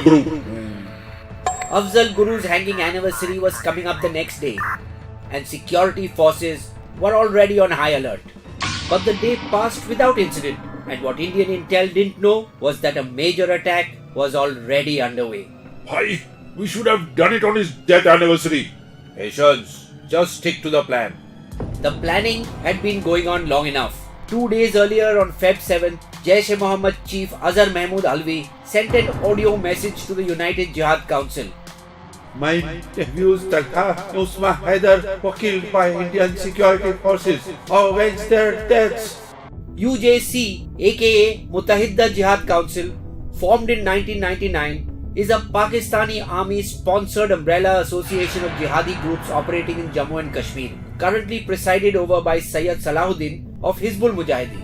Guru. Afzal Guru's hanging anniversary was coming up the next day, and security forces were already on high alert. But the day passed without incident, and what Indian intel didn't know was that a major attack was already underway. Why? We should have done it on his death anniversary. Patience. Just stick to the plan. The planning had been going on long enough. 2 days earlier on Feb 7th, Jaish-e-Mohammed chief Azhar Mahmood Alvi sent an audio message to the United Jihad Council. My nephews Talha and Usma Haidar were killed by Indian security forces. Avenge their deaths. UJC, aka Mutahidda Jihad Council, formed in 1999, is a Pakistani army-sponsored umbrella association of jihadi groups operating in Jammu and Kashmir, currently presided over by Sayyid Salahuddin of Hizbul Mujahideen.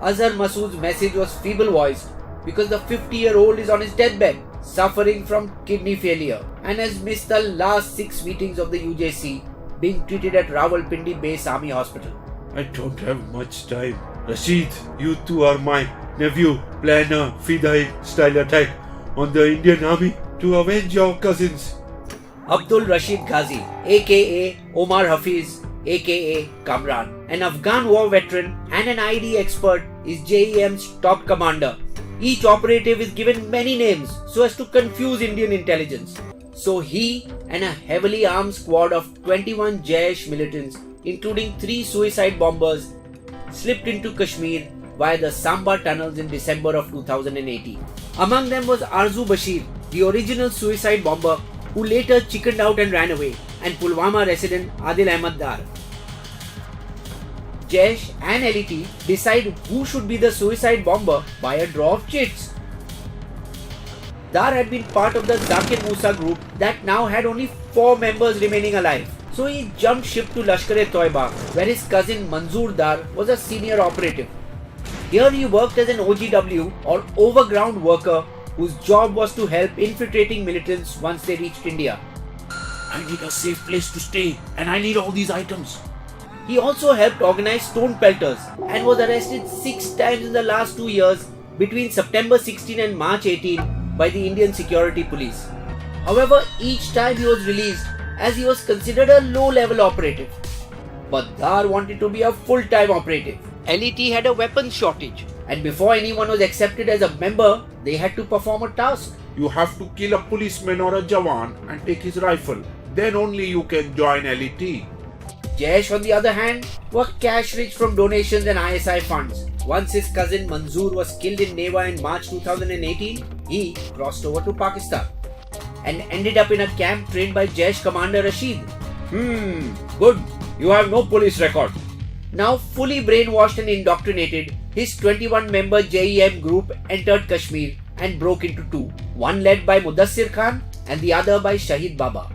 Azhar Masood's message was feeble-voiced because the 50-year-old is on his deathbed, suffering from kidney failure, and has missed the last 6 meetings of the UJC, being treated at Rawalpindi Base Army Hospital. I don't have much time. Rashid, you two are my nephew. Plan a Fidai-style attack on the Indian army to avenge your cousins. Abdul Rashid Ghazi, aka Omar Hafiz, aka Kamran, an Afghan war veteran and an ID expert, is JEM's top commander. Each operative is given many names so as to confuse Indian intelligence. So he and a heavily armed squad of 21 Jaish militants, including 3 suicide bombers, slipped into Kashmir via the Samba tunnels in December of 2018. Among them was Arzu Bashir, the original suicide bomber who later chickened out and ran away, and Pulwama resident Adil Ahmed Dar. Jaish and LET decide who should be the suicide bomber by a draw of chits. Dar had been part of the Zakir Musa group that now had only 4 members remaining alive. So he jumped ship to Lashkar-e-Toiba, where his cousin Manzoor Dar was a senior operative. Here he worked as an OGW or overground worker whose job was to help infiltrating militants once they reached India. I need a safe place to stay and I need all these items. He also helped organize stone pelters and was arrested 6 times in the last 2 years between September 16 and March 18 by the Indian security police. However, each time he was released as he was considered a low-level operative. But Dar wanted to be a full-time operative. LET had a weapons shortage, and before anyone was accepted as a member, they had to perform a task. You have to kill a policeman or a Jawan and take his rifle. Then only you can join LET. Jaish, on the other hand, were cash-rich from donations and ISI funds. Once his cousin Manzoor was killed in Neva in March 2018, he crossed over to Pakistan and ended up in a camp trained by Jaish commander Rashid. Good. You have no police record. Now fully brainwashed and indoctrinated, his 21-member JEM group entered Kashmir and broke into 2, one led by Mudassir Khan and the other by Shahid Baba.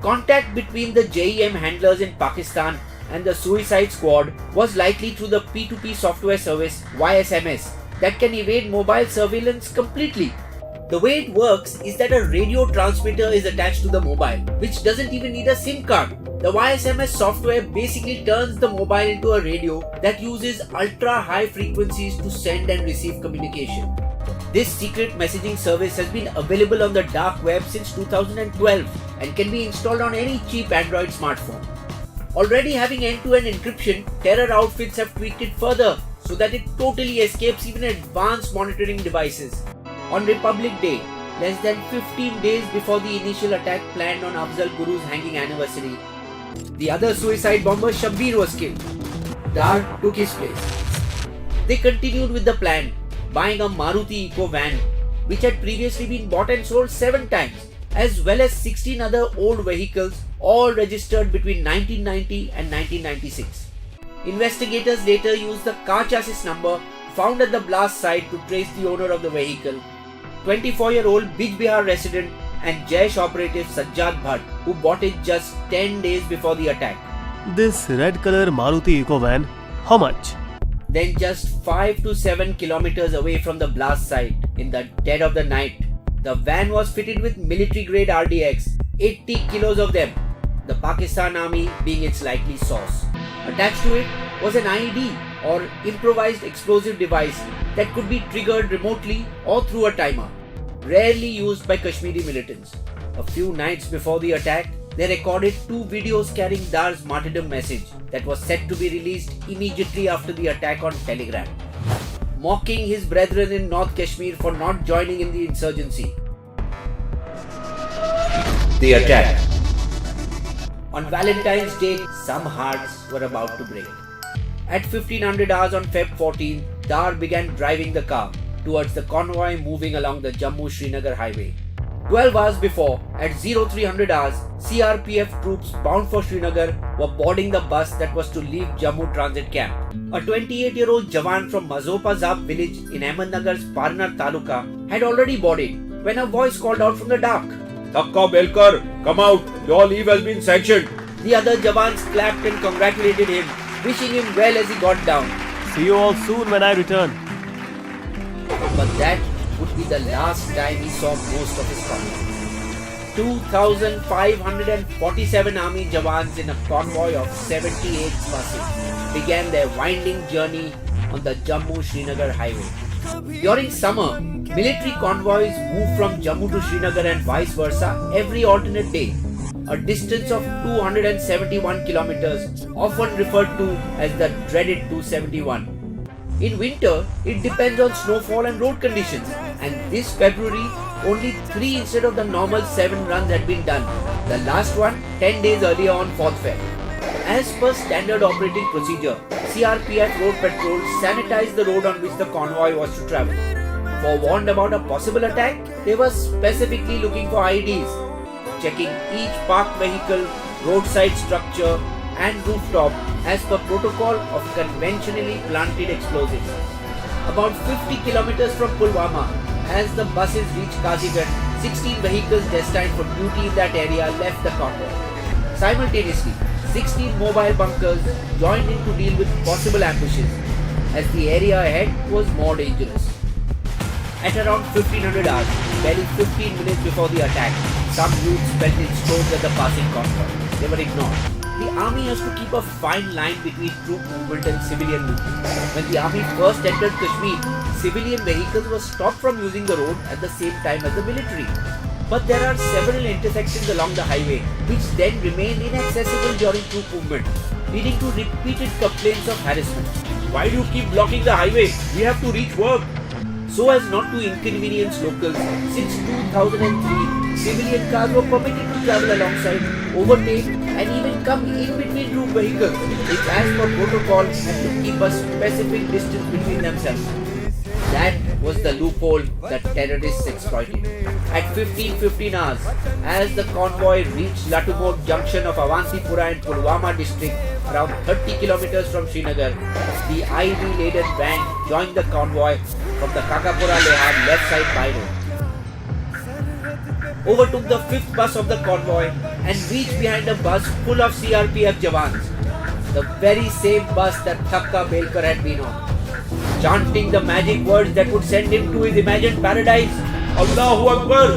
Contact between the JEM handlers in Pakistan and the suicide squad was likely through the P2P software service YSMS that can evade mobile surveillance completely. The way it works is that a radio transmitter is attached to the mobile, which doesn't even need a SIM card. The YSMS software basically turns the mobile into a radio that uses ultra-high frequencies to send and receive communication. This secret messaging service has been available on the dark web since 2012 and can be installed on any cheap Android smartphone. Already having end-to-end encryption, terror outfits have tweaked it further so that it totally escapes even advanced monitoring devices. On Republic Day, less than 15 days before the initial attack planned on Afzal Guru's hanging anniversary, the other suicide bomber Shabbir was killed. Dar took his place. They continued with the plan, buying a Maruti Eco van, which had previously been bought and sold 7 times, as well as 16 other old vehicles, all registered between 1990 and 1996. Investigators later used the car chassis number found at the blast site to trace the owner of the vehicle, 24-year-old Bij Bihar resident and Jaish operative Sajjad Bhatt, who bought it just 10 days before the attack. This red color Maruti Eco van, how much? Then just 5 to 7 kilometers away from the blast site, in the dead of the night, the van was fitted with military-grade RDX, 80 kilos of them, the Pakistan Army being its likely source. Attached to it was an IED or improvised explosive device that could be triggered remotely or through a timer. rarely used by Kashmiri militants. A few nights before the attack, they recorded 2 videos carrying Dar's martyrdom message that was set to be released immediately after the attack on Telegram, mocking his brethren in North Kashmir for not joining in the insurgency. The attack. On Valentine's Day, some hearts were about to break. At 1500 hours on Feb 14, Dar began driving the car towards the convoy moving along the Jammu-Srinagar highway. 12 hours before, at 0300 hours, CRPF troops bound for Srinagar were boarding the bus that was to leave Jammu transit camp. A 28-year-old Jawan from Mazopa Zab village in Ahmednagar's Parnar Taluka had already boarded when a voice called out from the dark, Thakka Belkar, come out. Your leave has been sanctioned. The other Jawans clapped and congratulated him, wishing him well as he got down. See you all soon when I return. But that would be the last time he saw most of his convoy. 2,547 army Jawans in a convoy of 78 buses began their winding journey on the Jammu-Srinagar highway. During summer, military convoys move from Jammu to Srinagar and vice versa every alternate day, a distance of 271 kilometers, often referred to as the dreaded 271. In winter, it depends on snowfall and road conditions, and this February, only 3 instead of the normal 7 runs had been done, the last one 10 days earlier on 4th Feb. As per standard operating procedure, CRPF road patrol sanitized the road on which the convoy was to travel. Forewarned about a possible attack, they were specifically looking for IEDs, checking each parked vehicle, roadside structure and rooftop as per protocol of conventionally planted explosives. About 50 kilometers from Pulwama, as the buses reached Kazighat, 16 vehicles destined for duty in that area left the convoy. Simultaneously, 16 mobile bunkers joined in to deal with possible ambushes, as the area ahead was more dangerous. At around 1500 hours, barely 15 minutes before the attack, some youths felt instones at the passing convoy. They were ignored. The army has to keep a fine line between troop movement and civilian movement. When the army first entered Kashmir, civilian vehicles were stopped from using the road at the same time as the military. But there are several intersections along the highway which then remain inaccessible during troop movement, leading to repeated complaints of harassment. Why do you keep blocking the highway? We have to reach work. So as not to inconvenience locals, since 2003, civilian cars were permitted to travel alongside, overtake and even come in between troop vehicles, which as per protocol had to keep a specific distance between themselves. That was the loophole that terrorists exploited. At 15:15 hours, as the convoy reached Latumod junction of Avantipura and Pulwama district, around 30 kilometers from Srinagar, the IED-laden van joined the convoy from the Kakapura Lehad left side by road, overtook the 5th bus of the convoy and reached behind a bus full of CRPF Jawans, the very same bus that Thakka Belkar had been on, chanting the magic words that would send him to his imagined paradise. Allahu Akbar!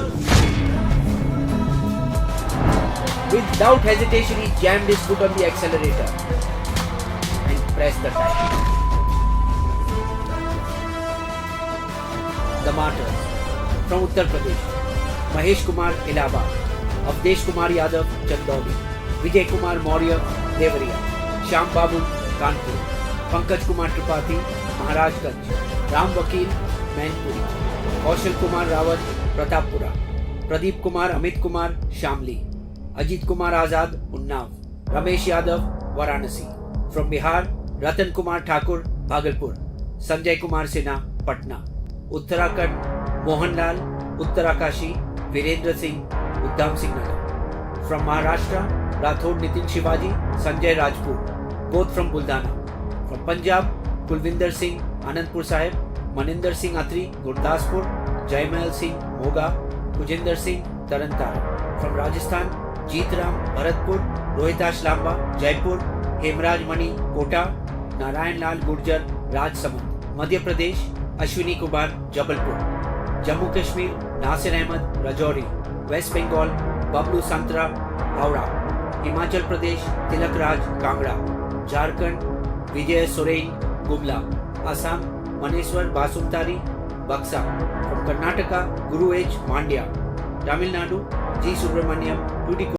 Without hesitation, he jammed his foot on the accelerator and pressed the tire. The martyrs from Uttar Pradesh: Mahesh Kumar Allahabad, Avdesh Kumar Yadav Chandauli, Vijay Kumar Maurya Devariya, Shyam Babu Kanpur, Pankaj Kumar Tripathi Maharajganj, Ram Vakil Mainpuri, Kaushal Kumar Rawat Pratappura, Pradeep Kumar Amit Kumar Shamli, Ajit Kumar Azad Unnav, Ramesh Yadav Varanasi. From Bihar, Ratan Kumar Thakur Bhagalpur, Sanjay Kumar Sinha Patna. Uttarakhand, Mohanlal Uttarakashi, Virendra Singh, Uddham Singh Nagar. From Maharashtra, Rathod Nitin Shivaji, Sanjay Rajpur, both from Buldana. From Punjab, Kulvinder Singh, Anandpur Sahib, Maninder Singh Atri, Gurdaspur, Jaimal Singh, Moga, Kujinder Singh, Tarantaran. From Rajasthan, Jeetram, Bharatpur, Rohitash Lamba, Jaipur, Hemraj Mani, Kota, Narayan Lal Gurjar, Rajsamand. Madhya Pradesh, Ashwini Kumar, Jabalpur. Jammu Kashmir, Nasir Ahmed, Rajouri. West Bengal, Bablu Santra, Howrah. Himachal Pradesh, Tilak Raj, Kangra. Jharkhand, Vijay Sorein, Gumla. Assam, Maneswar Basumtari, Baksa. From Karnataka, Guru H. Mandya. Tamil Nadu, G. Subramaniam, 2D